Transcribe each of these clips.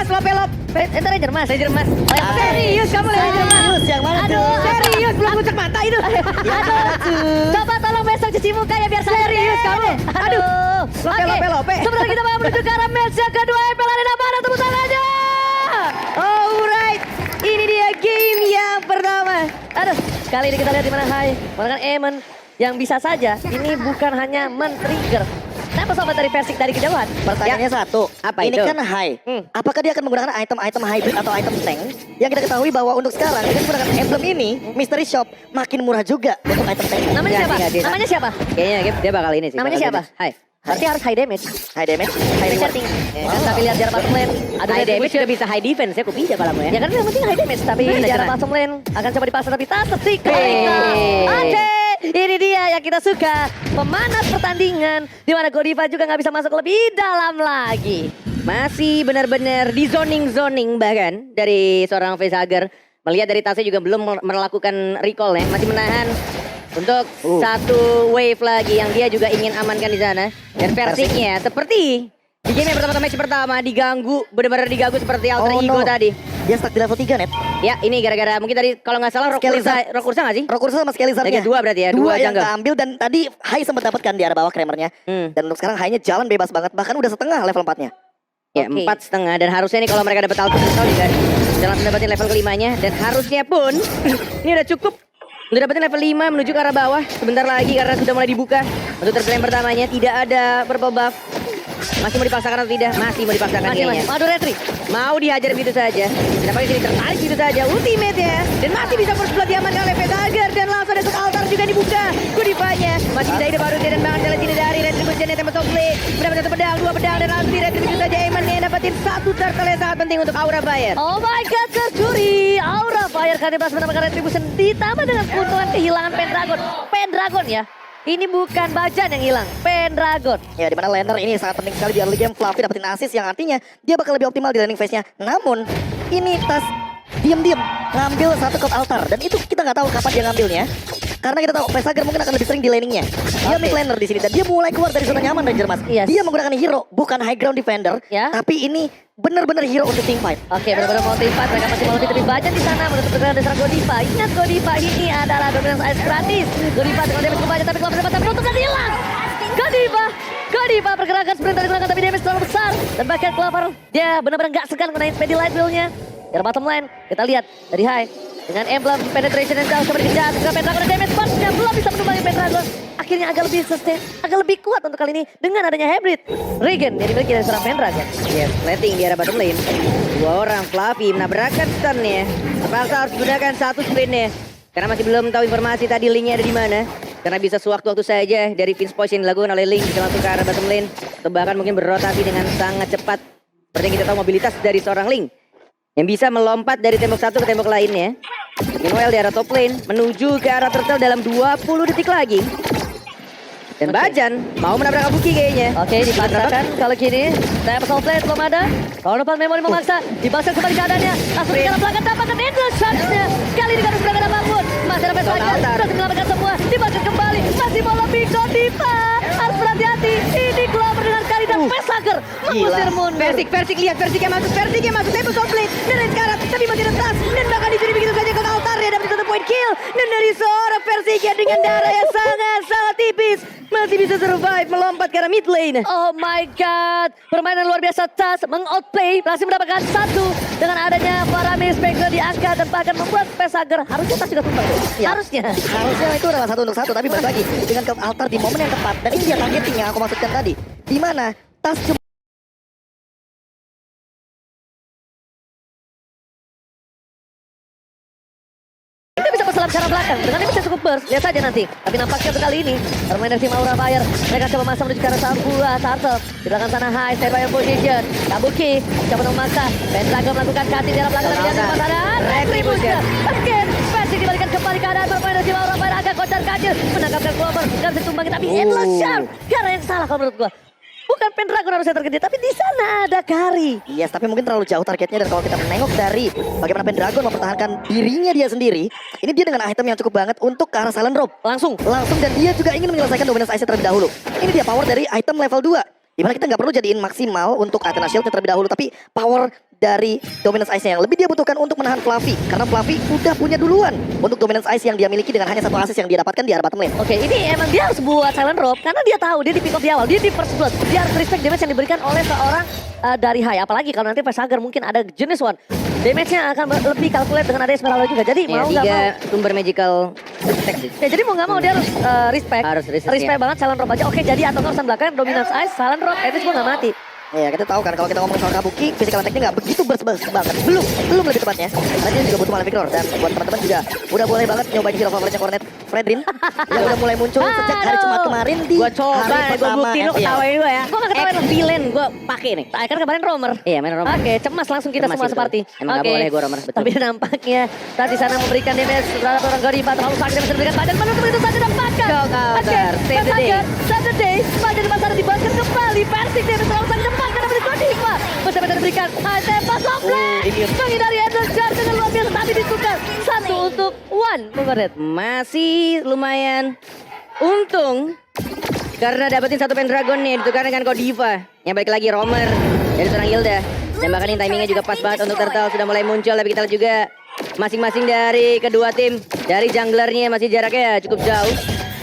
Lopelop. Itu Ranger Mas. Serius kamu Ranger Mas? Serius, yang mana tuh? Serius, belum puncak mata itu. Aduh. Coba tolong besok cuci muka ya biar Serius kamu? Aduh. Lope. Sebentar kita mau menuju ke arah match yang kedua MPL Arena. Mana tepuk tangannya? Alright. Ini dia game yang pertama. Aduh, kali ini kita lihat di mana Hai menggunakan Eamon yang bisa saja ini bukan hanya men-trigger. Kenapa sobat dari Versik dari kejauhan? Pertanyaannya satu, Apa ini itu? kan high. Apakah dia akan menggunakan item-item hybrid atau item tank? Yang kita ketahui bahwa untuk sekarang dia menggunakan emblem ini, Mystery Shop makin murah juga untuk item tank. Namanya siapa? Enggak, dia- Namanya siapa? Kayaknya dia bakal ini sih. Namanya bakal siapa? damage. Hai. Berarti harus high damage. High damage, high Richard reward. Ting. Ya kan, tapi lihat jarak bottom lane. Ada High damage retribution. juga bisa high defense ya, kok bisa palamu ya. Ya kan yang penting high damage, tapi Mana jarak jalan? bottom lane akan coba dipasang tapi tak setik. Hey. Oke, ini dia yang kita suka. Pemanas pertandingan di mana Godiva juga nggak bisa masuk lebih dalam lagi. Masih benar-benar di zoning bahkan dari seorang facehugger. Melihat dari tasnya juga belum melakukan recall ya, masih menahan untuk satu wave lagi yang dia juga ingin amankan di sana. Dan Versiknya seperti di game yang pertama match pertama diganggu, benar-benar diganggu seperti alter Oh, ego no. tadi. Dia stuck di level 3 net. Ya ini gara-gara mungkin tadi kalau nggak salah Skelizard. Rokursa nggak sih? Rokursa sama Skelizardnya. Ada dua berarti ya, Dua dua yang jungle. keambil dan tadi high sempat dapatkan di arah bawah Kramernya. Dan untuk sekarang high-nya jalan bebas banget. Bahkan udah setengah level 4-nya. Ya Oke. 4,5 dan harusnya nih kalau mereka dapat alter juga bisa langsung dapetin level kelimanya dan harusnya pun ini udah cukup udah dapetin level 5 menuju ke arah bawah sebentar lagi karena sudah mulai dibuka untuk terklaim pertamanya tidak ada purple buff. Masih mau dipaksakan atau tidak? Masih mau dipaksakan kayaknya. Aduh retri. Mau dihajar begitu saja. Kenapa di sini tertarik gitu saja ultimate ya. Dan masih bisa first blood diamankan oleh Vetager dan langsung ada satu altar juga dibuka. Gudivanya masih bisa hidup baru dan banget dari sini dari Retribution yang tembak play. Mendapat satu pedang, dua pedang dan langsung Retribution saja Eamon yang dapetin satu turtle yang sangat penting untuk Aura Fire. Oh my god, tercuri. Aura Fire kali berhasil mendapatkan retribution ditambah dengan keuntungan kehilangan Pendragon. Pendragon ya. Ini bukan Bajan yang hilang, Pendragon. Ya dimana laner ini sangat penting sekali di early game. Fluffy dapetin assist yang artinya dia bakal lebih optimal di laning phase-nya. Namun ini tas diam-diam ngambil satu code altar. Dan itu kita nggak tahu kapan dia ngambilnya. Karena kita tahu Facehugger mungkin akan lebih sering di laningnya. Dia mid laner di sini dan dia mulai keluar dari zona nyaman Ranger Mas. Yes. Dia menggunakan hero bukan high ground defender, Ya. tapi ini benar-benar hero untuk team fight. Oke, benar-benar mau tim fight. Mereka masih mau lebih Bajan di sana menutup pergerakan dasar Godiva. Ingat Godiva ini adalah dominance ice gratis. Godiva dengan damage ke Bajan tapi kalau mendapatkan menutup dan hilang. Godiva pergerakan sprint dari belakang tapi damage terlalu besar. Dan bahkan Clover dia benar-benar nggak segan menaik Paddy Light Wheel-nya. Dari bottom line kita lihat dari high dengan emblem penetration dan jauh coba dikejar ke Pendragon dan damage punch-nya belum bisa menumpangi Pendragon. Akhirnya agak lebih sustain, agak lebih kuat untuk kali ini dengan adanya hybrid Regen yang dimiliki dari seorang Pendragon. Yes, letting di arah bottom lane. Dua orang Fluffy menabrakan stun-nya. Terpaksa harus gunakan satu sprint-nya. Karena masih belum tahu informasi tadi linknya ada di mana. Karena bisa sewaktu-waktu saja dari Vince Poise yang dilakukan oleh Link bisa langsung ke arah bottom lane. Atau bahkan mungkin berrotasi dengan sangat cepat. Seperti yang kita tahu mobilitas dari seorang Link. Yang bisa melompat dari tembok satu ke tembok lainnya. Meanwhile di arah top lane menuju ke arah turtle dalam 20 detik lagi. Dan Bajan mau menabrak Abuki kayaknya. Oke, dipaksakan kalau gini. Saya pesawat plate belum ada. Kalau depan memori memaksa, dipaksa kembali keadaannya. Langsung ke arah belakang dapatkan endless shots-nya. Kali ini gak ada apapun. Masih ada Peswager, berhasil menyelamatkan semua. Dibakar kembali, masih mau lebih Godiva. Harus berhati-hati. Ini Clover dengan kali dan Peswager mengusir mundur. Persik lihat Persik yang masuk tembok top lane dan dari sekarang tapi masih ada tas dan bahkan di sini begitu saja ke altar ya dapat satu point kill dan dari seorang Persik yang dengan darah yang sangat tipis masih bisa survive melompat ke arah mid lane. Oh my god, permainan luar biasa. Tas mengoutplay, berhasil mendapatkan satu dengan adanya para Spectre diangkat dan bahkan membuat Peswager harusnya Tas juga tumbang. Ya. Harusnya. Harusnya itu adalah 1 untuk 1, tapi balik lagi dengan code altar di momen yang tepat. Dan ini dia targeting yang aku maksudkan tadi. Di mana tas cuma Dia bisa berselam ke arah belakang dengan dia bisa cukup burst. Lihat saja nanti. Tapi nampaknya untuk kali ini bermain dari tim Aura Fire. Mereka coba masuk menuju ke arah Sartel. Di belakang sana high, stay by your position. Kabuki coba memaksa. Pendragon melakukan cutting di arah belakang. Tapi di atas sana Retribution. Again, Persik dibalikan kembali ke keadaan bermain dari tim Aura Fire. Agak kocar kacir. Menangkapkan Clover. Gak bisa tumbangi tapi endless shot. Karena yang salah kalau menurut gua. Bukan Pendragon harusnya tergede, tapi di sana ada Kari. yes, tapi mungkin terlalu jauh targetnya. Dan kalau kita menengok dari bagaimana Pendragon mempertahankan dirinya dia sendiri, ini dia dengan item yang cukup banget untuk ke arah Silent Rope. Langsung, dan dia juga ingin menyelesaikan dominance ice terlebih dahulu. Ini dia power dari item level 2. Dimana kita nggak perlu jadiin maksimal untuk Athena Shield terlebih dahulu, tapi power dari dominance ice-nya yang lebih dia butuhkan untuk menahan Fluffy. Karena Fluffy udah punya duluan untuk dominance ice yang dia miliki dengan hanya satu assist yang dia dapatkan di arah bottom lane. Oke, ini emang dia harus buat silent rope karena dia tahu dia di pick off di awal, dia di first blood. Dia harus respect damage yang diberikan oleh seorang dari high. Apalagi kalau nanti Fasagar mungkin ada jenis one. Damage-nya akan lebih calculate dengan ada Esmeralda juga. Jadi Ya, mau nggak mau. sumber magical attack sih. Ya, jadi mau nggak mau dia harus respect. Harus respect, ya. banget silent rope aja. Oke, jadi atau urusan belakang dominance ice, silent rope, at least gue nggak mati. Ya kita tahu kan kalau kita ngomongin soal Kabuki, physical attack-nya nggak begitu banget. Belum lebih tepatnya. Karena dia juga butuh Malefic Roar. Dan buat teman-teman juga udah boleh banget nyobain hero favoritnya Cornet Fredrin yang udah mulai muncul sejak hari Jumat kemarin di Gua coba, hari gue pertama buktiin lu FPL. ketawain gue ya. Gua nggak ketawain lu. Villain gue pakai nih. Kan kemarin Romer. Iya, main Romer. Oke, cemas langsung kita Cemas semua itu. seperti. Emang nggak boleh gua Romer, betul. Tapi nampaknya saat di sana memberikan damage terhadap orang Goriba terlalu sakit damage diberikan Badan menutup itu saja dapatkan. Go counter, save the day. Save the day. Badan di pasar dibangkit kembali. Persik damage terlalu sakit dapatkan dari Goriba. Masih ada diberikan. Tembak softplay. Menghindari Endless Charge dengan luar biasa tapi ditukar. 1 untuk 1. Mengoret. Masih lumayan untung karena dapetin satu Pendragon nih ditukarkan dengan Godiva. Yang balik lagi Romer dari seorang Hilda. Dan bahkan ini timingnya juga pas banget untuk Turtle sudah mulai muncul. Tapi kita lihat juga masing-masing dari kedua tim. Dari junglernya masih jaraknya cukup jauh.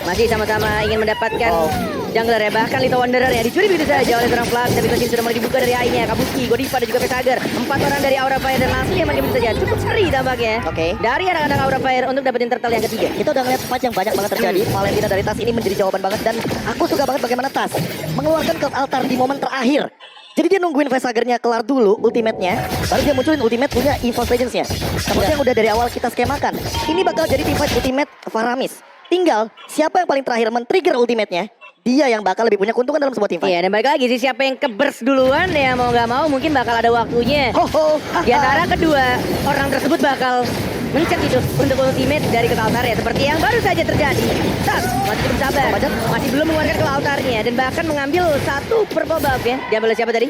Masih sama-sama ingin mendapatkan jungler ya. Bahkan Little Wanderer ya dicuri begitu saja oleh seorang Flash. Tapi masih sudah mulai dibuka dari AI-nya. Kabuki, Godiva dan juga Pesager. 4 orang dari Aura Fire dan langsung dia begitu saja. Cukup seri tampaknya. Oke. Dari anak-anak Aura Fire untuk dapetin Turtle yang ketiga. Kita udah ngeliat fight yang banyak banget terjadi. Valentina dari Tas ini menjadi jawaban banget. Dan aku suka banget bagaimana Tas mengeluarkan Cult Altar di momen terakhir. Jadi dia nungguin Fasagernya kelar dulu ultimate-nya, baru dia munculin ultimate punya Evolve Legends-nya. Seperti yang udah dari awal kita skemakan. Ini bakal jadi team fight ultimate Faramis. Tinggal siapa yang paling terakhir men-trigger ultimate-nya, dia yang bakal lebih punya keuntungan dalam sebuah team fight. Iya, dan balik lagi sih siapa yang keburst duluan ya mau nggak mau mungkin bakal ada waktunya. Di antara kedua orang tersebut bakal mencet itu untuk ultimate dari ke altar ya seperti yang baru saja terjadi. Tas masih cukup sabar, masih belum mengeluarkan ke altarnya dan bahkan mengambil satu purple buff ya. Diambil oleh siapa tadi?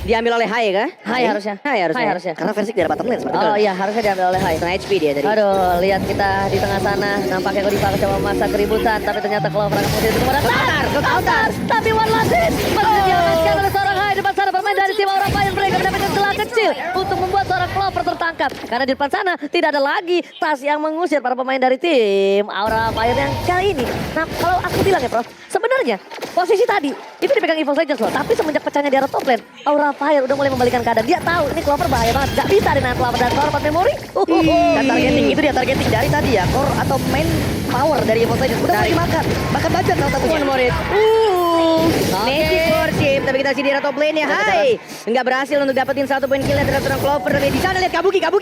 Diambil oleh Hai kah? Hai harusnya. Hai harusnya. Karena versi dari bottom lane seperti itu. Oh iya, harusnya diambil oleh Hai. Setengah HP dia tadi. Aduh, lihat kita di tengah sana. Nampaknya Godiva coba memasak keributan. Tapi ternyata Clover akan kemudian itu kemudian Altar. Tapi one last hit. Masih diamankan oleh seorang Hai. Depan sana bermain dari tim Aura Fire. Mereka mendapatkan celah kecil untuk membuat seorang Clover tertangkap. Karena di depan sana tidak ada lagi Tas yang mengusir para pemain dari tim Aura Fire yang kali ini. Nah, kalau aku bilang ya Prof, sebenarnya posisi tadi itu dipegang Evolve Legends loh. Tapi semenjak pecahnya di arah top lane, Aura Fire udah mulai membalikan keadaan. Dia tahu ini Clover bahaya banget. Gak bisa dinahan Clover dan Clover memori. Dan targeting itu dia targeting dari tadi ya. Core atau main power dari Evolve Legends udah mulai dimakan. Makan bagian salah satunya. Murid. Magic Worship, tapi kita masih di top lane ya. Hai. Enggak berhasil untuk dapetin satu poin kill terhadap seorang Clover. Tapi di sana lihat Kabukinya.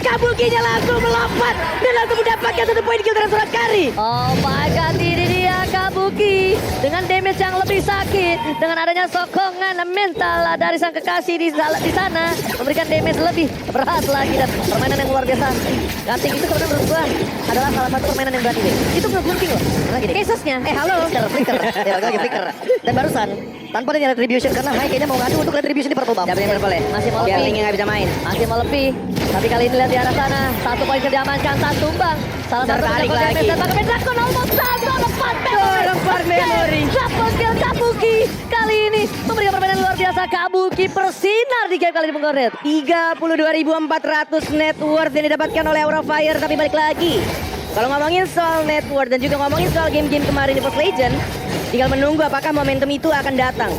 Kabukinya langsung melompat dan langsung mendapatkan satu poin kill terhadap seorang Kari. Oh my god, ini dia Kabuki dengan damage yang lebih sakit, dengan adanya sokongan mental dari sang kekasih di sana memberikan damage lebih berat lagi dan permainan yang luar biasa. Gating itu sebenarnya menurut gua adalah salah satu permainan yang berani. Itu ngegunting loh. Karena gini, casesnya. Halo. Flicker. Ya lagi flicker. Dan barusan tanpa ada retribution karena Hai kayaknya mau ngadu untuk retribution di purple buff. Dapetin purple ya. Masih mau Biar lebih. Lingnya nggak bisa main. Masih mau lebih. Tapi kali ini lihat di arah sana, satu poin diamankan, satu tumbang. Salah satu Terbalik lagi. Pakai Dragon almost satu lepas memory. Double kill Kabuki. Kali ini memberikan permainan luar biasa. Kabuki bersinar di game kali ini Bungkoret. 32.400 net worth yang didapatkan oleh Aura Fire. Tapi balik lagi, kalau ngomongin soal net worth dan juga ngomongin soal game-game kemarin di Post Legend, tinggal menunggu apakah momentum itu akan datang.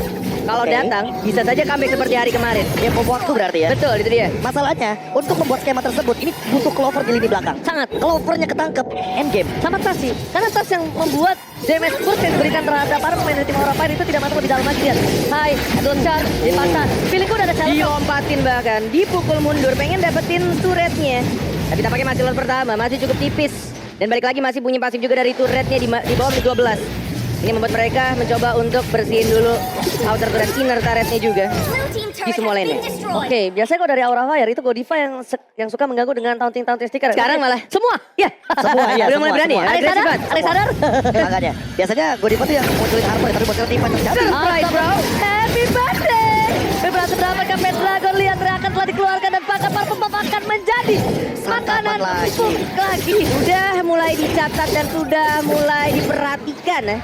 Kalau datang, bisa saja comeback seperti hari kemarin. Ya bom waktu berarti ya. Betul, itu dia. Masalahnya untuk membuat skema tersebut ini butuh Clover di lini belakang. Sangat. Clovernya ketangkep endgame. Sama Tas sih. Karena Tas yang membuat damage burst yang diberikan terhadap para pemain dari tim Aura Fire itu tidak masuk lebih dalam lagi. Hai, Adon Charge dipasang. Feelingku udah ada challenge. Diompatin bahkan, dipukul mundur, pengen dapetin turretnya. Tapi tampaknya masih lawan pertama, masih cukup tipis. Dan balik lagi masih punya pasif juga dari turretnya di bawah menit 12. Ini membuat mereka mencoba untuk bersihin dulu outer turret, inner turretnya juga di semua lane. Oke, biasanya kalau dari Aura Fire itu Godiva yang suka mengganggu dengan taunting sticker. Sekarang malah semua. ya. Semua ya. Udah mulai berani ya. Ada Agresif banget. sadar? Makanya biasanya Godiva tuh yang munculin Harper tapi munculin tim fight terjadi. Alright, bro. Happy birthday. Berhasil mendapatkan Pendragon, lihat teriakan telah dikeluarkan dan pakan parfum akan menjadi makanan lagi. empuk lagi. Sudah mulai dicatat dan sudah mulai diperhatikan ya.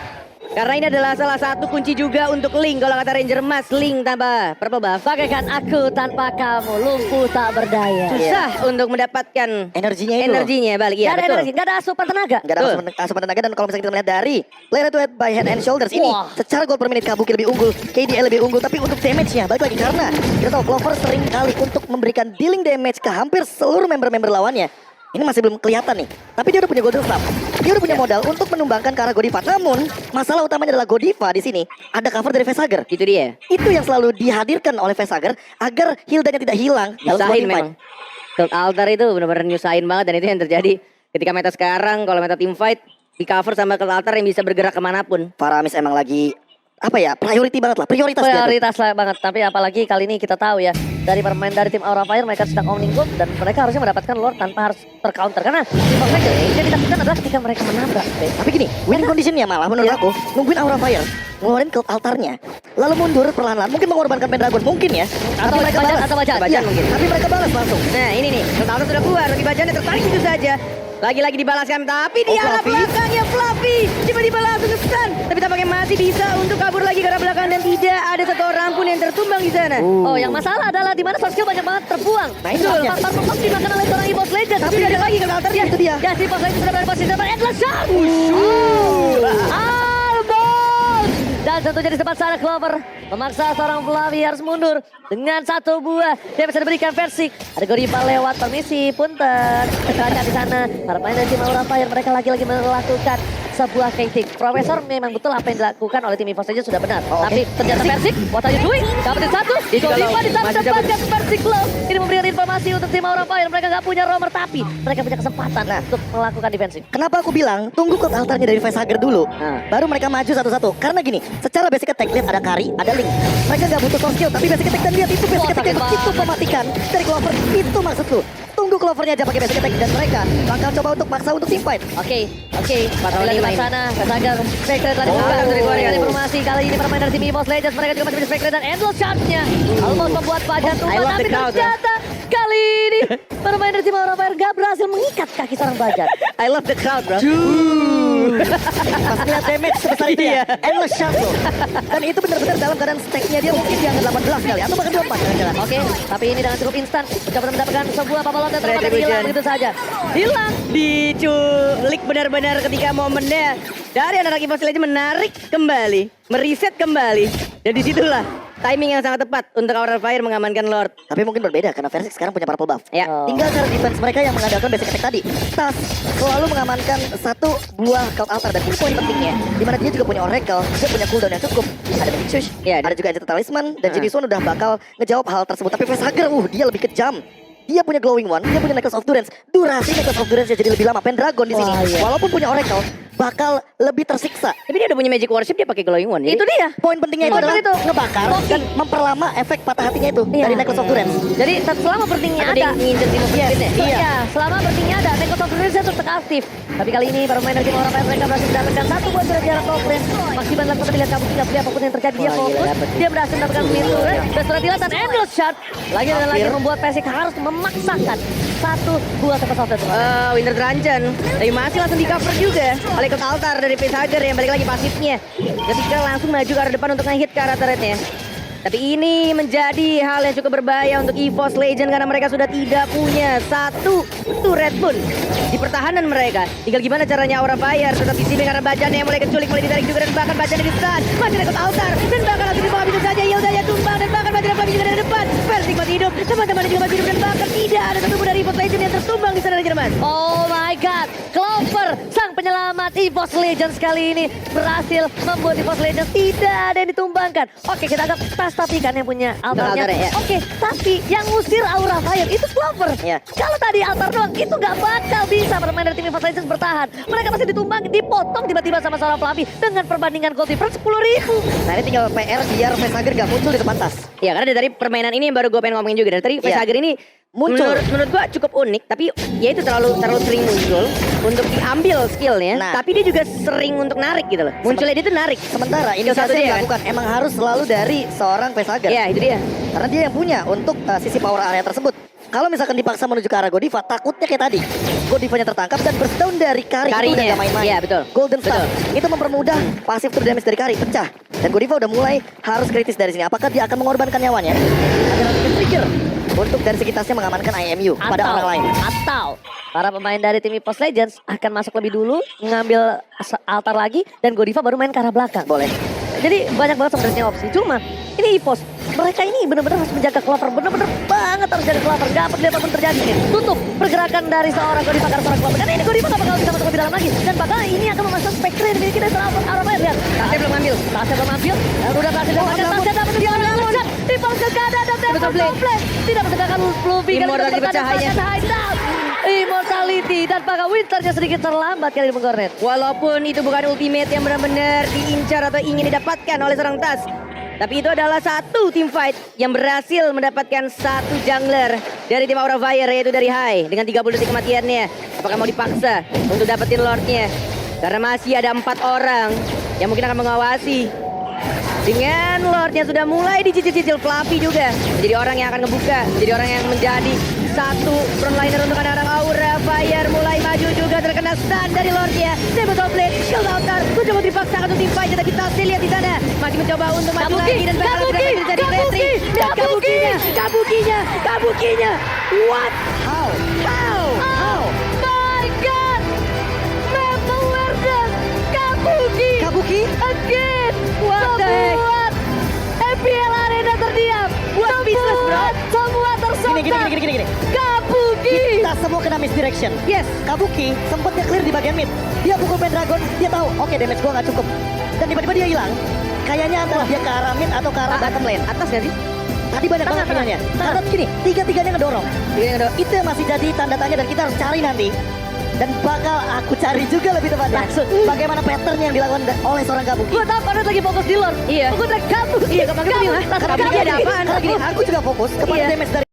Karena ini adalah salah satu kunci juga untuk Link. Kalau kata Ranger Mas, Link tanpa purple buff Bagaikan aku tanpa kamu, lumpuh tak berdaya. susah untuk mendapatkan Energinya itu. energinya balik. Iya Gak ada betul. energi, gak ada asupan tenaga. Gak ada asupan tenaga, dan kalau misalnya kita melihat dari player to head by head and shoulders ini Wah. secara gold per menit Kabuki lebih unggul, KDL lebih unggul, tapi untuk damage-nya balik lagi karena kita tahu Clover sering kali untuk memberikan dealing damage ke hampir seluruh member-member lawannya. Ini masih belum kelihatan nih, tapi dia udah punya golden staff. Dia udah punya modal untuk menumbangkan ke arah Godiva. Namun masalah utamanya adalah Godiva di sini ada cover dari Facehugger. Itu dia. Itu yang selalu dihadirkan oleh Facehugger agar Hildanya tidak hilang dalam sebuah Nyusahin teamfight. memang. Cult Altar itu benar-benar nyusahin banget. Dan itu yang terjadi ketika meta sekarang. Kalau meta teamfight di cover sama Cult Altar yang bisa bergerak kemanapun. Faramis emang lagi apa ya, priority banget lah, prioritas dia tuh. Prioritas lah banget, tapi apalagi kali ini kita tahu ya dari permain dari tim Aura Fire mereka sedang owning gold dan mereka harusnya mendapatkan Lord tanpa harus tercounter karena tim Aura Fire yang ditakutkan adalah ketika mereka menabrak. Tapi gini, winning conditionnya malah menurut aku nungguin Aura Fire, ngeluarin Cult Altarnya, lalu mundur perlahan-lahan, mungkin mengorbankan Pendragon mungkin ya. Atau mereka Bajan, balas. atau Bajan. Iya, mungkin. tapi mereka balas langsung. Nah ini nih, Cult Altar sudah keluar. Bagi Bajannya tertarik itu saja. Lagi-lagi dibalaskan, tapi di arah Fluffy. belakangnya Fluffy tiba-tiba langsung nge-stun. Tapi tampaknya masih bisa untuk kabur lagi ke arah belakang dan tidak ada satu orang pun yang tertumbang di sana. Oh, yang masalah adalah di mana soft skill banyak banget terbuang. Nah, itu Betul, haknya. Faktor Pop dimakan oleh seorang EVOS Legend. Tapi ada lagi Cult Altarnya, itu dia. Ya, si EVOS Legend sudah berada di posisi depan. Endless Shot! Almond! Dan tentunya di tempat sana Clover memaksa seorang Fluffy harus mundur dengan satu buah. Dia bisa diberikan versi. Ada Godiva lewat, permisi, punten. Kaca di sana. Para pemain dari tim Aura Fire mereka lagi-lagi melakukan sebuah kaiting. Profesor memang betul apa yang dilakukan oleh tim EVOS Legends sudah benar. Tapi ternyata Persik, what are you doing? Dapetin satu. Dia juga Godiva low. di sana Masih dapat. dapatkan Persik low. Ini memberikan informasi untuk tim Aura Fire. Mereka nggak punya roamer tapi mereka punya kesempatan untuk melakukan defensif. Kenapa aku bilang tunggu Cult Altarnya dari Facehugger dulu, baru mereka maju satu-satu. Karena gini, secara basic attack lihat ada Kari, ada Link. Mereka nggak butuh soft skill, tapi basic attack dan lihat itu basic Wah, attack sakit yang begitu banget. mematikan dari Clover. Itu maksudku. Tunggu Clovernya aja pakai basic attack dan mereka bakal coba untuk paksa untuk team fight. Oke. Patroli Di main. sana, Kasagar, Spectre telah dibuka dari keluarga informasi. Kali ini permain dari tim EVOS Legends, mereka juga masih bisa Spectre dan Endless Shot-nya. Almost membuat Fajar I tumbang, love tapi the crowd, ternyata kali ini permain dari tim Aura Fire gak berhasil mengikat kaki seorang Fajar. I love the crowd bro. Pas lihat damage sebesar itu ya, endless shot loh. Dan itu benar-benar dalam keadaan stacknya dia mungkin di angka 18 kali atau bahkan 24 jangan-jangan. Oke, tapi ini dengan cukup instan. Mencoba mendapatkan sebuah papalot yang terlepas Retribution. hilang begitu saja. Hilang. Diculik benar-benar ketika momennya dari anak EVOS Legends menarik kembali, meriset kembali. Dan disitulah timing yang sangat tepat untuk Aura Fire mengamankan Lord. Tapi mungkin berbeda karena Versix sekarang punya purple buff. Ya. Oh. Tinggal cara defense mereka yang mengandalkan basic attack tadi. Tas selalu mengamankan satu buah Cult Altar dan ini poin pentingnya. Dimana dia juga punya Oracle, dia punya cooldown yang cukup. Ada Magic Shush, Ya, ada juga Agent Talisman dan Jinison udah bakal ngejawab hal tersebut. Tapi Facehugger, dia lebih kejam. Dia punya Glowing One, dia punya Necklace of Durance. Durasi Necklace of Durance jadi lebih lama. Pendragon di sini, Wah, iya. walaupun punya Oracle, bakal lebih tersiksa. Tapi dia udah punya Magic Worship, dia pakai Glowing One. Itu dia. Poin pentingnya itu Poin adalah itu. ngebakar Loki. dan memperlama efek patah hatinya itu Iya. dari Necklace of Durance. Jadi selama bertingnya Atau ada. dia ngincer Timo Yes, Spin ya? iya. Iya, selama bertingnya ada. Necklace of Durance tetap aktif. Tapi kali ini para pemain dari tim Aura Fire mereka berhasil mendapatkan satu buah surat jarak Clover. Maksimal dalam pilihan Kabuki nggak beli apapun yang terjadi. Dia Wah, gila, fokus. dapet. Dia berhasil mendapatkan Blitz dan surat jarak dan Endless Shot. Lagi dan lagi membuat Persik harus memaksakan satu buah Necklace of Durance. Winter Drungeon. Tapi masih langsung di cover juga oleh Cult Altar dari Facehugger yang balik lagi pasifnya. Ketika langsung maju ke arah depan untuk nge-hit ke arah turretnya. Tapi ini menjadi hal yang cukup berbahaya untuk EVOS Legend karena mereka sudah tidak punya satu turret pun di pertahanan mereka. Tinggal gimana caranya Aura Fire tetap di sini karena Bajannya yang mulai keculik, mulai ditarik juga dan bahkan Bajannya di stun. Masih ada Cult Altar dan bahkan langsung dibawa bisa saja Yildanya tumbang dan bahkan Bajan Flavi juga dari depan. Persik masih hidup, teman-temannya juga masih hidup dan bahkan tidak ada satu pun dari EVOS Legend yang tertumbang di sana Jerman. Oh my god, Clover sang penyelamat EVOS Legends kali ini berhasil membuat EVOS Legends tidak ada yang ditumbangkan. Oke, kita anggap tas tapi kan yang punya altarnya. Altar ya. Oke, tapi yang ngusir Aura Fire itu Clover. Iya. Kalau tadi altar doang itu gak bakal bisa bermain dari tim EVOS Legends bertahan. Mereka masih ditumbang, dipotong tiba-tiba sama seorang Flavi dengan perbandingan gold difference 10.000. Nah ini tinggal PR biar Facehugger gak muncul di depan tas. Ya karena dari permainan ini yang baru gue pengen ngomongin juga. Dari tadi Iya. Facehugger ini muncul. Menurut gua cukup unik, tapi ya itu terlalu sering muncul untuk diambil skillnya. Nah. Tapi dia juga sering untuk narik gitu loh. Munculnya dia tuh narik. Sementara Skill inisiasi satu dia, yang kan? dilakukan emang harus selalu dari seorang Pesager. Ya itu dia. Karena dia yang punya untuk sisi power area tersebut. Kalau misalkan dipaksa menuju ke arah Godiva, takutnya kayak tadi. Godivanya tertangkap dan burst down dari Kari. Itu udah Karinya. gak main-main. Iya, betul. Golden Star. Betul. Itu mempermudah pasif true damage dari Kari, pecah. Dan Godiva udah mulai harus kritis dari sini. Apakah dia akan mengorbankan nyawanya? Adalah bikin trigger untuk dari segi tasnya mengamankan IMU pada orang lain. Atau para pemain dari tim EVOS Legends akan masuk lebih dulu, ngambil altar lagi, dan Godiva baru main ke arah belakang. Boleh. Jadi banyak banget sebenarnya opsi. Cuma ini EVOS, mereka ini benar-benar harus menjaga Clover, benar-benar banget harus jaga Clover. Gak peduli apapun terjadi nih. Tutup pergerakan dari seorang Godiva ke seorang Clover. Dan ini Godiva gak bakal bisa masuk lebih dalam lagi. Dan bakal ini akan memasang Spectre yang dimiliki dari seorang Arafire. Lihat, Tasnya belum ambil. Tasnya belum ambil. Dan udah Tasnya dapat. Tasnya dapat. Dia ngecat. Dibalas ke keadaan dan Betul, Blade. tidak menegakkan Fluffy. Immortality bercahaya. Immortality dan bakal Winternya sedikit terlambat kali ini Mengkornet. Walaupun itu bukan ultimate yang benar-benar diincar atau ingin didapatkan oleh seorang Tas. Tapi itu adalah satu team fight yang berhasil mendapatkan satu jungler dari tim Aura Fire, yaitu dari Hai. Dengan 30 detik kematiannya. Apakah mau dipaksa untuk dapetin Lordnya? Karena masih ada 4 orang yang mungkin akan mengawasi. Dengan Lordnya sudah mulai dicicil-cicil, Fluffy juga menjadi orang yang akan ngebuka, menjadi orang yang menjadi satu frontliner untuk orang Aura Fire. Mulai maju juga, terkena stun dari Lordnya. Betul Blade, shield outer, mencoba dipaksakan untuk tim fight, tapi Tasnya lihat di sana masih mencoba untuk maju lagi dan bakal terjadi retri. Dan kabukinya. What? How? Oh my god! Member Warden Kabuki! Kabuki? Again! What the heck? Membuat FPL Arena terdiam! What business, bro? Semua tersontak! Gini. Kabuki! Kita semua kena misdirection. Yes. Kabuki sempat nge-clear di bagian mid. Dia pukul Pendragon, dia tahu, oke damage gua nggak cukup. Dan tiba-tiba dia hilang. Kayaknya antara dia ke arah mid atau ke arah bottom lane. Atas gak sih? Tadi banyak banget Tengah. pilihannya. Karena gini, tiga-tiganya ngedorong. Iya, Itu yang masih jadi tanda tanya dan kita harus cari nanti. Dan bakal aku cari juga lebih tepatnya. Langsung. Bagaimana pattern yang dilakukan oleh seorang Kabuki. Gua tahu Padat lagi fokus di Lord. Iya. Gua teriak Kabuki! Iya, Kabuki bilang, Langsung Kabuki Kabuki. ada apaan? Karena gini, aku juga fokus kepada Iya. damage dari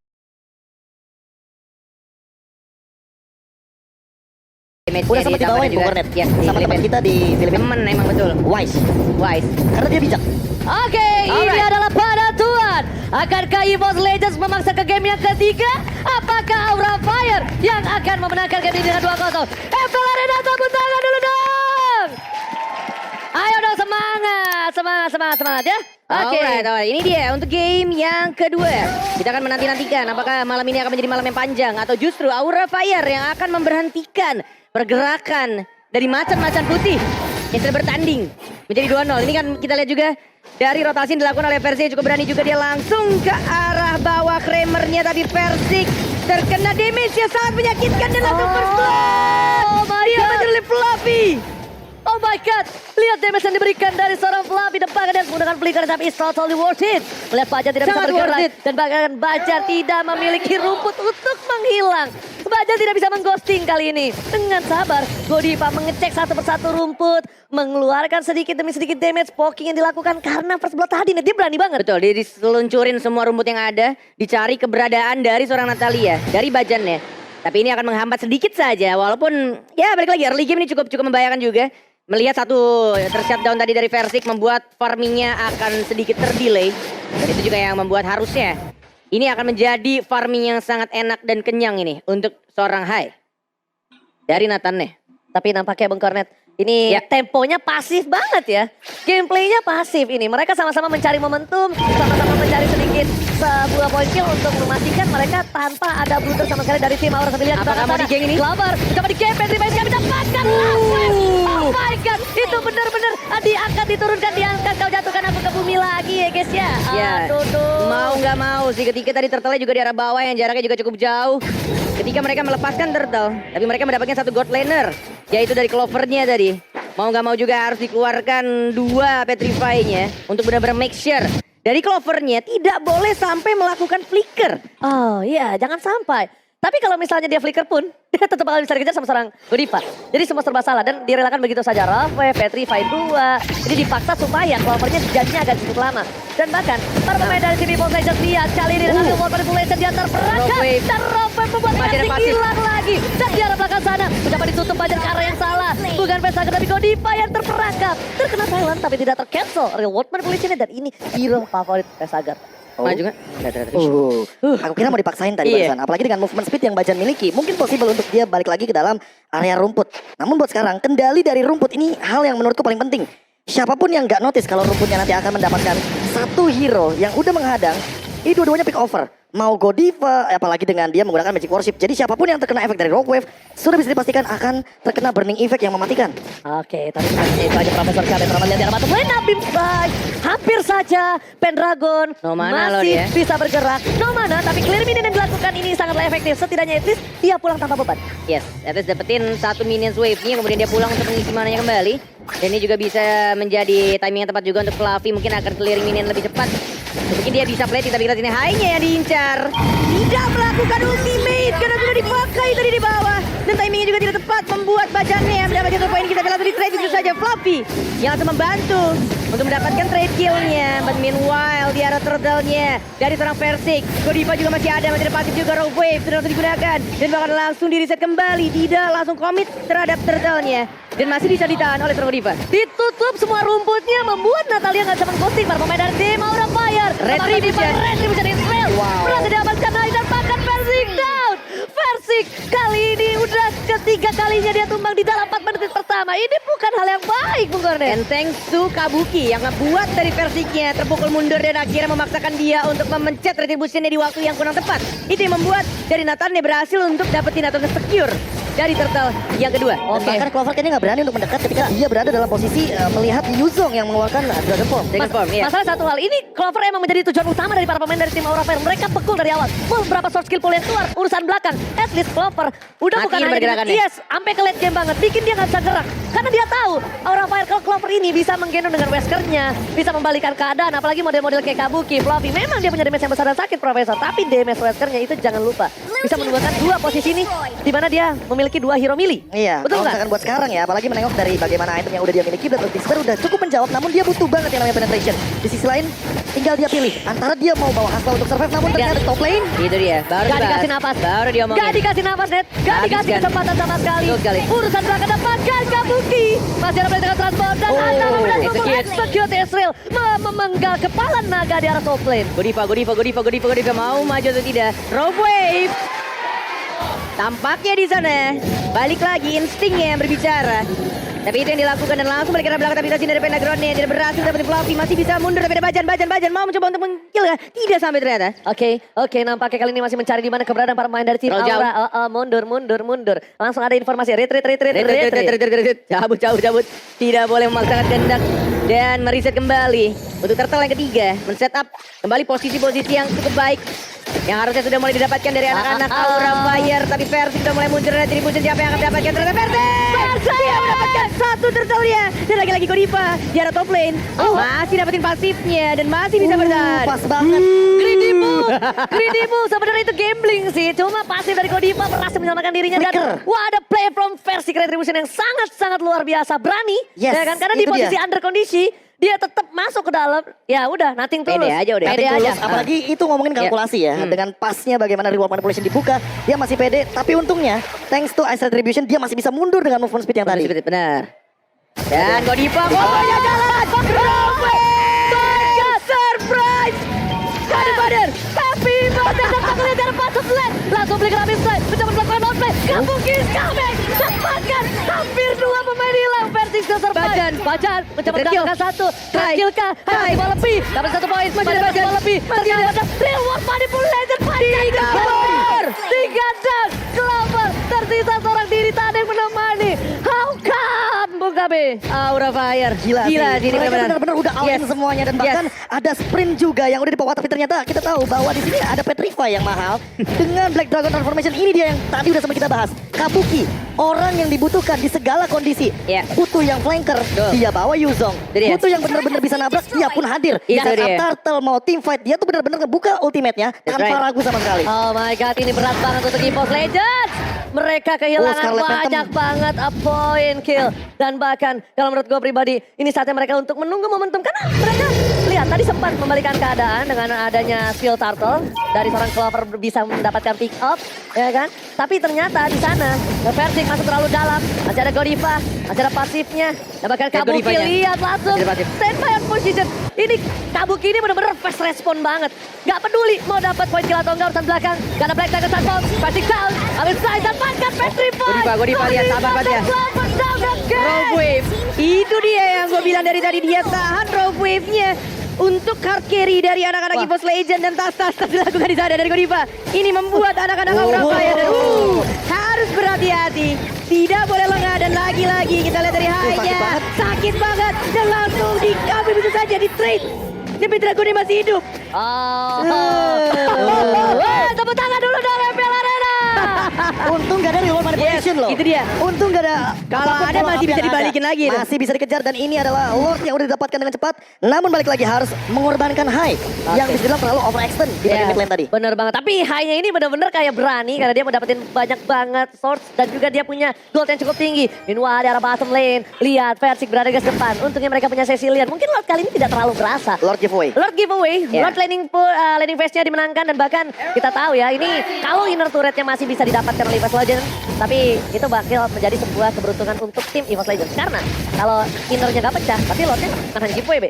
udah sempat dibawain juga. Cornet Yes, sama teman kita di Filipina. temen emang betul. Wise. Wise. Karena dia bijak. Oke, ini Alright. adalah penentuan. Akankah EVOS Legends memaksa ke game yang ketiga? Apakah Aura Fire yang akan memenangkan game ini dengan 2-0? FPL Arena, tepuk tangan dulu dong. Ayo dong, semangat ya. Oke. Alright. Ini dia untuk game yang kedua. Kita akan menanti-nantikan apakah malam ini akan menjadi malam yang panjang atau justru Aura Fire yang akan memberhentikan pergerakan dari macan-macan putih yang sudah bertanding menjadi 2-0. Ini kan kita lihat juga dari rotasi yang dilakukan oleh Persik, cukup berani juga dia langsung ke arah bawah Kramernya, tapi Persik terkena damage yang sangat menyakitkan dan langsung first blood. Oh my Dia god. menjadi Fluffy. Oh my god, lihat damage yang diberikan dari seorang Fluffy dan bahkan menggunakan flicker, tapi it's totally worth it. Melihat Bajar tidak bisa Sangat worth bergerak it. dan bahkan Bajar tidak memiliki rumput untuk menghilang. Bajar tidak bisa mengghosting kali ini. Dengan sabar, Godiva mengecek satu persatu rumput, mengeluarkan sedikit demi sedikit damage poking yang dilakukan karena first blood tadi. Dia berani banget. Betul, dia diseluncurin semua rumput yang ada, dicari keberadaan dari seorang Natalia, dari Bajannya. Tapi ini akan menghambat sedikit saja, walaupun ya balik lagi early game ini cukup membahayakan juga. Melihat satu tershutdown tadi dari Persik membuat farmingnya akan sedikit terdelay. Dan itu juga yang membuat harusnya ini akan menjadi farming yang sangat enak dan kenyang ini untuk seorang Hai. Dari Nathannya. Tapi nampaknya Bang Cornet, ini Ya. temponya pasif banget ya. Gameplaynya pasif ini. Mereka sama-sama mencari momentum, sama-sama mencari sedikit sebuah poin kill untuk memastikan mereka tanpa ada blunder sama sekali dari tim Aura. Sambil lihat Apakah mau di-gank ini? Clover, coba di-gank, Petri Baez kami dapatkan Lafweb. Oh my god, itu benar-benar diangkat, diturunkan, diangkat. Kau jatuhkan aku ke bumi lagi ya guys ya. Ya, Aduh, duh. mau nggak mau sih ketika tadi turtle juga di arah bawah yang jaraknya juga cukup jauh. Ketika mereka melepaskan turtle, tapi mereka mendapatkan satu god laner, yaitu dari Clovernya tadi. Mau nggak mau juga harus dikeluarkan 2 Petrify-nya untuk benar-benar make sure dari Clovernya tidak boleh sampai melakukan flicker. Oh iya, jangan sampai. Tapi kalau misalnya dia flicker pun, dia tetap bakal bisa dikejar sama seorang Godiva. Jadi semua serba salah dan direlakan begitu saja. Rafe, Petri, Fight 2. Jadi dipaksa supaya Clovernya janjinya agak cukup lama. Dan bahkan para pemain dari sini Box Legends lihat kali ini dengan World Manipulation dia terperangkap. Dan Rafe membuat Persik hilang lagi. Dan di arah belakang sana, ucapan ditutup banyak ke arah yang salah. Bukan Vesagar tapi Godiva yang terperangkap. Terkena silent tapi tidak tercancel. Real World Manipulation dan ini hero favorit Vesagar. Maju nggak? Aku kira mau dipaksain tadi barusan. Apalagi dengan movement speed yang Bajan miliki. Mungkin possible untuk dia balik lagi ke dalam area rumput. Namun buat sekarang, kendali dari rumput ini hal yang menurutku paling penting. Siapapun yang nggak notice kalau rumputnya nanti akan mendapatkan satu hero yang udah menghadang, ini dua-duanya pick over. Mau Godiva, apalagi dengan dia menggunakan Magic Worship. Jadi siapapun yang terkena efek dari Rogue Wave, sudah bisa dipastikan akan terkena Burning Effect yang mematikan. Oke, tapi itu aja Profesor K. Betra melihat di arah batu play. Nabim hampir saja Pendragon No mana loh masih dia. bisa bergerak. No mana, tapi clear minion yang dilakukan ini sangatlah efektif. Setidaknya at least dia pulang tanpa beban. Yes, at least dapetin satu minions wave-nya, kemudian dia pulang untuk mengisi mananya kembali. Dan ini juga bisa menjadi timing yang tepat juga untuk Fluffy, mungkin akan clearing minion lebih cepat. Mungkin dia bisa plating, tapi kita sini high-nya yang diincar. Tidak melakukan ultimate, karena sudah dipakai tadi di bawah. Dan timingnya juga tidak tepat, membuat Bajannya yang mendapatkan satu poin. Kita langsung di trade itu saja, Fluffy yang langsung membantu untuk mendapatkan trade kill-nya. But meanwhile, di arah turtle-nya dari seorang Persik, Godiva juga masih ada pasif juga Rogue Wave, sudah langsung digunakan. Dan bahkan langsung di reset kembali, tidak langsung commit terhadap turtle-nya. Dan masih bisa ditahan oleh seorang Godiva. Ditutup semua rumputnya membuat Natalia nggak bisa mengghosting para pemain dari tim Aura Fire. Retribution Israel berhasil diamankan dan bahkan Persik down. Persik kali ini udah ketiga kalinya dia tumbang di dalam 4 menit pertama. Ini bukan hal yang baik, Bung Kornet. And thanks to Kabuki yang ngebuat dari Persiknya terpukul mundur dan akhirnya memaksakan dia untuk memencet retributionnya di waktu yang kurang tepat. Itu yang membuat dari Nathannya berhasil untuk dapetin atau secure dari turtle yang kedua. Bahkan Clover kayaknya nggak berani untuk mendekat ketika dia berada dalam posisi melihat Yuzong yang mengeluarkan Dragon Form. Iya. Masalah satu hal, ini Clover emang menjadi tujuan utama dari para pemain dari tim Aura Fire. Mereka bekul dari awal. Beberapa short skill pull yang keluar, urusan belakang. At least Clover udah Matiin bukan hanya pergerakannya. yes, sampai ke late game banget. Bikin dia nggak bisa gerak. Karena dia tahu Aura Fire kalau Clover ini bisa menggendong dengan Weskernya, bisa membalikan keadaan. Apalagi model-model kayak Kabuki, Fluffy. Memang dia punya damage yang besar dan sakit, Profesor. Tapi damage Weskernya itu jangan lupa. Bisa menunggukan dua posisi ini, di mana dia memiliki 2 hero melee. Iya, Betul kalau nggak? misalkan buat sekarang ya, apalagi menengok dari bagaimana item yang udah dia miliki, Blood Whisper udah cukup menjawab, namun dia butuh banget yang namanya penetration. Di sisi lain, tinggal dia pilih antara dia mau bawa Hasla untuk survive, namun ternyata top lane. Itu dia, baru Gak dibahas. dikasih nafas. Baru diomongin. Gak dikasih nafas, Net. Gak dikasih Habiskan. kesempatan sama sekali. Betul sekali. Urusan belakang dapatkan Kabuki. Masih ada dengan transport dan Anda berhasil execute Israel. Memenggal kepala naga di arah top lane. Godiva mau maju atau tidak? Rogue Wave. Tampaknya di sana balik lagi instingnya yang berbicara. Tapi itu yang dilakukan dan langsung balik ke arah belakang, tapi dari Pendragonnya tidak berhasil dapetin Fluffy, masih bisa mundur tapi ada Bajan mau mencoba untuk meng-kill kan? Tidak sampai ternyata. Oke, nampaknya kali ini masih mencari di mana keberadaan para pemain dari tim Terlalu jauh. Aura. Mundur. Langsung ada informasi retreat. Cabut. Tidak boleh memaksakan kehendak dan mereset kembali untuk turtle yang ketiga, men-setup kembali posisi-posisi yang cukup baik yang harusnya sudah mulai didapatkan dari anak-anak Aura Fire, tapi Persik sudah mulai muncul dari Retribution. Siapa yang akan mendapatkan? Ternyata Persik! Dia mendapatkan satu turtle-nya dan lagi-lagi Godiva di arah top lane. Masih dapetin pasifnya dan masih bisa bertahan. Pas banget. Greedy move. Sebenarnya itu gambling sih. Cuma pasif dari Godiva berhasil menyelamatkan dirinya. Dan wah, ada play from Persik Retribution yang sangat-sangat luar biasa. Berani. Yes, ya kan? Karena di itu posisi dia. under kondisi, dia tetap masuk ke dalam. Ya udah, nothing tulus. Pede aja udah. Pede Nothing aja. tulus, apalagi itu ngomongin kalkulasi ya. Dengan pasnya bagaimana reward manipulation dibuka, dia masih pede. Tapi untungnya, thanks to Ice Retribution, dia masih bisa mundur dengan movement speed yang tadi. Benar. Dan Godiva kombonya jalan. Rogue Wave! Surprise! Bader. Tapi Bader datang ke leader bottom lane. Langsung beli grabis play. Mencoba melakukan outplay. Kabuki is coming. Cepatkan. Hampir 2 pemain hilang. Persik still survive. Bajan mencoba mendapatkan 1. Terakhir kah? Masih bola lebih. Dapat 1 poin. Masih ada bola lebih. Masih ada reward manipulation. Bajan. 3 down. Clover tersisa seorang diri. Tak ada yang menemani. How come? Bukan B. Aura Fire. Gila sih. ini Mereka benar-benar. benar-benar udah all in Yes. semuanya. Dan bahkan ada sprint juga yang udah dibawa. Tapi ternyata kita tahu bahwa di sini ada Petrify yang mahal. Dengan Black Dragon Transformation ini dia yang tadi udah sempat kita bahas. Kabuki, orang yang dibutuhkan di segala kondisi. Iya. Butuh yang flanker, Betul. dia bawa Yuzong. Itu dia. Butuh yang benar-benar bisa nabrak, dia pun hadir. Itu Saat dia. Turtle mau team fight, dia tuh benar-benar ngebuka ultimate-nya tanpa right. ragu sama sekali. Oh my god, ini berat banget untuk EVOS Legends. Mereka kehilangan Scarlet Phantom. banyak banget a point kill. Dan bahkan kalau menurut gue pribadi, ini saatnya mereka untuk menunggu momentum. Karena mereka, lihat tadi sempat membalikan keadaan dengan adanya skill Turtle. Dari seorang Clover bisa mendapatkan pick up, ya kan? Tapi ternyata di sana, Vertic masuk terlalu dalam. Masih ada Godiva, masih ada pasifnya. Dan bahkan Lihat Kabuki Godivanya. lihat langsung. Masih ada pasif. Standby on position. Ini Kabuki ini bener-bener fast respon banget. Gak peduli mau dapat point kill atau enggak urusan belakang. Karena Black Tiger transform, Vertic down. Ambil slice dan paskan Petrify. Godiva, lihat, sabar banget ya. Rogue Wave. Itu dia yang gue bilang dari tadi. Dia tahan Rogue Wave-nya. Untuk hard carry dari anak-anak EVOS Legend dan tas-tas dilakukan di sana dari Godiva. Ini membuat anak-anak Aura Fire dan harus berhati-hati. Tidak boleh lengah dan lagi-lagi kita lihat dari high-nya. Sakit banget dan langsung dikabur bisa saja di trade. Tapi Dragonnya masih hidup. Wah, tepuk tangan dulu dong MPL Arena. Untung gak ada reward manipulation Yes, loh. itu dia. Untung gak ada. Kalau apapun ada follow masih up bisa yang dibalikin ada. lagi tuh. Masih bisa dikejar dan ini adalah Lord yang udah didapatkan dengan cepat. Namun balik lagi harus mengorbankan High. Yang bisa dibilang terlalu overextend di bagian mid lane tadi. Bener banget. Tapi high-nya ini bener-bener kayak berani karena dia mau dapetin banyak banget source dan juga dia punya gold yang cukup tinggi. Meanwhile di arah bottom lane, lihat Versik berada di depan. Untungnya mereka punya Cecilian. Mungkin Lord kali ini tidak terlalu berasa. Lord giveaway. Lord giveaway, Yeah. Lord laning phase-nya dimenangkan dan bahkan kita tahu ya ini kalau inner turret-nya masih bisa didapatkan oleh EVOS Legends, tapi itu bakal menjadi sebuah keberuntungan untuk tim EVOS Legends. Karena kalau innernya gak pecah, tapi Lordnya akan giveaway, Be.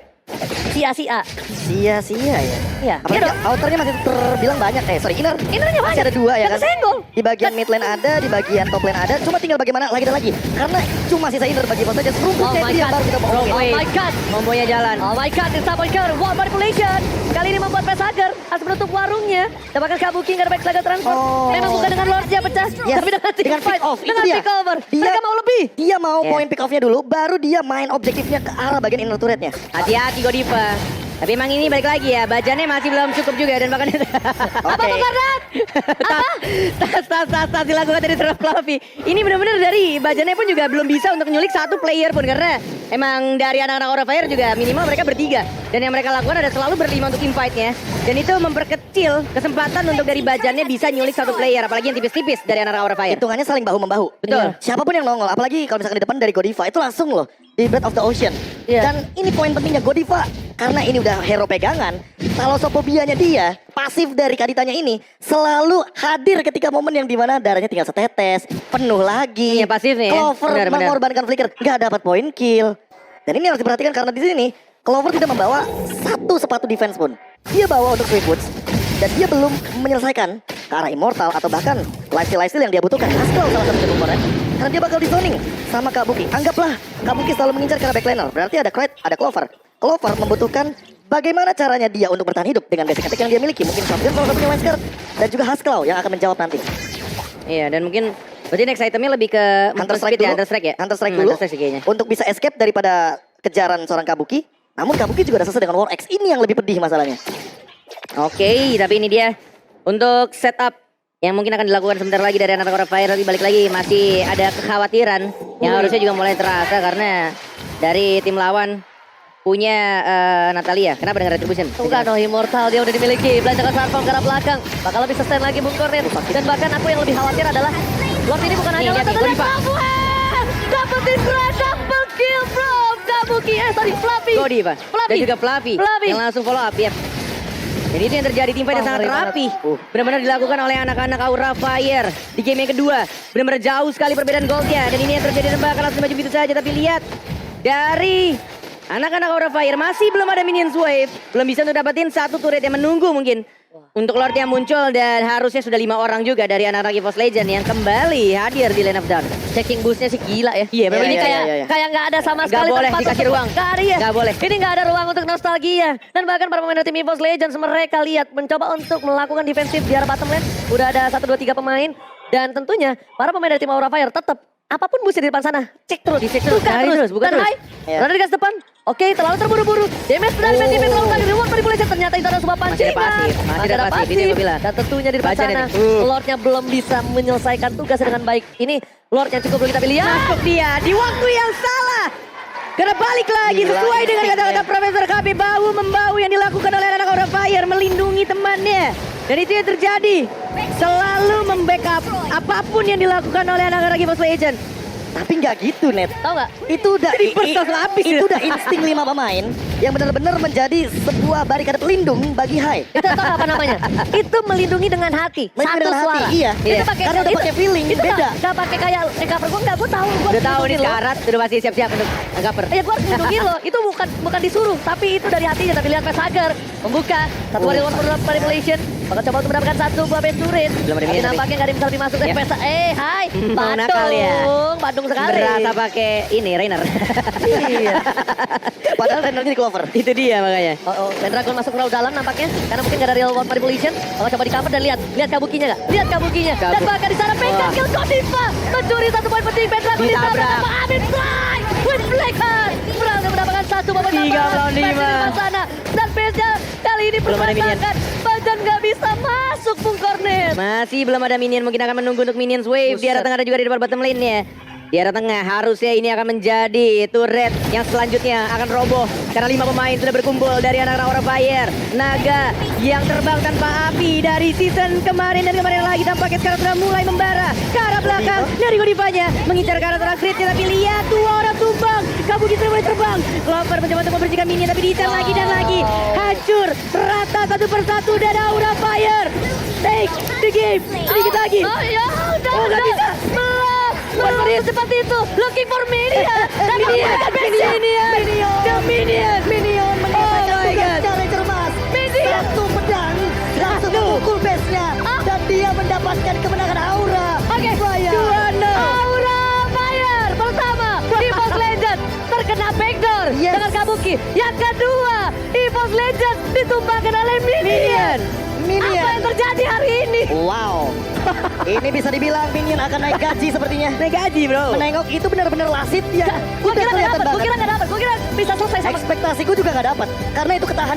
Sia-sia. Sia-sia ya. Iya. Apalagi Iya dong. outernya masih terbilang banyak. Sorry, Innernya masih banyak. ada dua ya Dan kan. kesenggol. Di bagian mid lane ada, di bagian top lane ada. Cuma tinggal bagaimana lagi dan lagi. Karena cuma sisa inner bagi EVOS Legends. Rumputnya Oh my itu yang God. baru kita mau Oh ngomongin. my god. Kombonya jalan. Oh my god, it's point counter, wall manipulation. Kali ini membuat Pesager harus menutup warungnya. Dan bahkan Kabuki nggak ada back lagi transfer. Oh. Memang bukan dengan Lordnya pecah, Yes, tapi dengan team dengan fight, pick off. Itu dengan dia. pick over. Dia- Mereka mau lebih. Dia mau Yeah. poin pick off-nya dulu, baru dia main objektifnya ke arah bagian inner turretnya. Hati-hati Godiva. Tapi emang ini balik lagi ya, bajannya masih belum cukup juga dan bahkan Apa Oke. tuh Bernard? tas dilakukan dari Trap Fluffy. Ini benar-benar dari bajannya pun juga belum bisa untuk nyulik satu player pun karena emang dari anak-anak Aura Fire juga minimal mereka bertiga dan yang mereka lakukan ada selalu berlima untuk team fight-nya dan itu memperkecil kesempatan untuk dari bajannya bisa nyulik satu player apalagi yang tipis-tipis dari anak Aura Fire. Hitungannya saling bahu-membahu. Betul. Siapapun yang nongol, apalagi kalau misalkan di depan dari Godiva, itu langsung loh di Breath of the Ocean. Iya. Dan ini poin pentingnya Godiva, karena ini udah hero pegangan, talassophobia-nya dia, pasif dari Kaditanya ini, selalu hadir ketika momen yang dimana darahnya tinggal setetes, penuh lagi. Iya, pasifnya ya. Clover Benar-benar. mengorbankan flicker, nggak dapat poin kill. Dan ini harus diperhatikan karena di sini, Clover tidak membawa satu sepatu defense pun. Dia bawa untuk Sweet Boots. Dan dia belum menyelesaikan ke arah Immortal atau bahkan lifesteal yang dia butuhkan. Haskell salah satu rumornya. Karena dia bakal di-zoning sama Kabuki. Anggaplah Kabuki selalu mengincar ke arah backlaner. Berarti ada Krait, ada Clover. Clover membutuhkan bagaimana caranya dia untuk bertahan hidup dengan basic attack yang dia miliki. Mungkin Shotgun salah satunya Wesker. Dan juga Haskell yang akan menjawab nanti. Iya dan mungkin berarti next itemnya lebih ke Hunter Strike speed dulu. ya, Hunter Strike ya. Hunter Strike dulu. Hunter Strike sih kayaknya. Untuk bisa escape daripada kejaran seorang Kabuki. Namun Kabuki juga udah selesai dengan War X. Ini yang lebih pedih masalahnya. Oke, tapi ini dia untuk setup yang mungkin akan dilakukan sebentar lagi dari anak Aura Fire. Tapi balik lagi masih ada kekhawatiran yang harusnya juga mulai terasa karena dari tim lawan punya Natalia. Kenapa dengan Retribution? Bukan, no Immortal dia udah dimiliki. Belanjakan platform ke arah belakang. Bakal lebih sustain lagi Bung Kornet. Dan bahkan aku yang lebih khawatir adalah Lord ini bukan hanya Nih, Lord, lihat nih, tapi Godiva. dapetin double kill bro. Kabuki, sorry, Fluffy. Godiva dan juga Fluffy Fluffy. yang langsung follow up ya. Jadi itu yang terjadi tim fight yang sangat Ngeri banget. rapi. Benar-benar dilakukan oleh anak-anak Aura Fire di game yang kedua. Benar-benar jauh sekali perbedaan goldnya dan ini yang terjadi dan bakal langsung maju begitu saja. Tapi lihat dari anak-anak Aura Fire masih belum ada minions wave, belum bisa untuk dapetin satu turret yang menunggu mungkin. Untuk Lord yang muncul dan harusnya sudah 5 orang juga dari anak-anak EVOS Legend yang kembali hadir di Lane of Dawn. Checking boostnya sih gila ya. Iya, memang Ini iya, kayak iya. kayak nggak ada sama Nggak sekali boleh tempat dikasih untuk- ruang. Nggak ada ya. Nggak boleh. Ini nggak ada ruang untuk nostalgia. Dan bahkan para pemain dari tim EVOS Legends mereka lihat mencoba untuk melakukan defensif di arah bottom lane. Udah ada 1, 2, 3 pemain. Dan tentunya para pemain dari tim Aura Fire tetap apapun musuh di depan sana. Cek terus. Dicek terus, Buka cari terus, buka Dan terus. hai, Ya. berada di gas depan. Oke, terlalu terburu-buru. Damage dari Messi terlalu kali. Reward manipulation. Ternyata itu ada sebuah Masih ada pancingan. pasif, masih ada pasif, ini yang gua bilang. Dan tentunya di depan Baca sana, nih. Lordnya belum bisa menyelesaikan tugasnya dengan baik. Ini Lord yang cukup perlu kita pilih. Ya, Masuk dia di waktu yang salah. Karena balik lagi Gila, sesuai dengan instingnya. kata-kata Profesor KB, bahu membahu yang dilakukan oleh anak Aura Fire melindungi temannya. Dan itu yang terjadi. Selalu membackup apapun yang dilakukan oleh anak-anak Gearbox Legend. Tapi nggak gitu, Net. tahu nggak? Itu udah Jadi first class lapis itu ya. udah insting 5 pemain yang benar-benar menjadi sebuah barikade pelindung bagi Hai. Itu tahu apa namanya? Itu melindungi dengan hati. Melindungi Satu dengan hati, suara. iya. Itu Iya. pakai Karena udah pakai feeling, itu beda. Nggak pakai kayak cover gue nggak. Gue tahu. Gua Udah tahu nih melindungi lo. sekarat, sudah pasti siap-siap untuk cover. Ya gue harus melindungi lo. Itu bukan disuruh, tapi itu dari hatinya. Tapi lihat Pesager membuka satu hari one manipulation. Bakal coba untuk mendapatkan satu buah base turret. Belum ada Tapi minion, nampaknya nggak ada yang bisa lebih masuk dari Ya. Pesa. Hai, Mau nakal ya. Badung sekali. Berasa pakai ini Rainer. Iya. Padahal Rennernya di Clover. Itu dia makanya. Oh, dan Dragon masuk terlalu dalam nampaknya karena mungkin gak ada real world manipulation. Bakal coba di cover dan lihat kabukinya gak? Lihat kabukinya. Dan Kabuk. bahkan di sana pegang Wah. kill Godiva mencuri satu poin penting. Dragon Ditabrak. ditabrak sama Amin Fly with Black Heart. Berhasil mendapatkan satu poin 3 melawan 5. di sana dan base-nya kali ini Belum ada minion. berantakan. Bajan gak bisa masuk Bung Cornet. Masih belum ada minion, mungkin akan menunggu untuk minions wave. Di arah tengah ada juga di depan bottom lane-nya. Di arah tengah harusnya ini akan menjadi turret yang selanjutnya akan roboh. Karena 5 pemain sudah berkumpul dari anak Aura Fire. Naga yang terbang tanpa api dari season kemarin dan kemarin lagi tampaknya sekarang sudah mulai membara. Ke arah belakang dari Godivanya. Mengincar ke arah seorang crit-nya tapi lihat 2 orang tumbang. Kabuki sudah mulai terbang. Clover mencoba untuk membersihkan minion tapi diincar lagi dan lagi. Hancur rata satu persatu dan Aura Fire. Take the game. Sedikit lagi. Oh ya udah. Oh, nggak bisa. Belum seperti itu. Looking for minion. Dan Minion, Minion menyelesaikan Oh my tugas God. secara cermas. Minion. Satu pedang langsung memukul base-nya dan dia mendapatkan kemenangan Aura. Oke, Fire. Aura Fire pertama, EVOS Legend terkena backdoor Yes. dengan Kabuki. Yang kedua, EVOS Legend ditumbangkan oleh Minion. Minion. Apa yang terjadi hari ini? Wow. Ini bisa dibilang Minion akan naik gaji sepertinya. Naik gaji bro. Menengok itu benar-benar lasit ya. Gue Udah kira nggak kelihatan dapat, gue banget. kira nggak dapat, gue kira bisa selesai sama. Ekspektasiku juga nggak dapat karena itu ketahan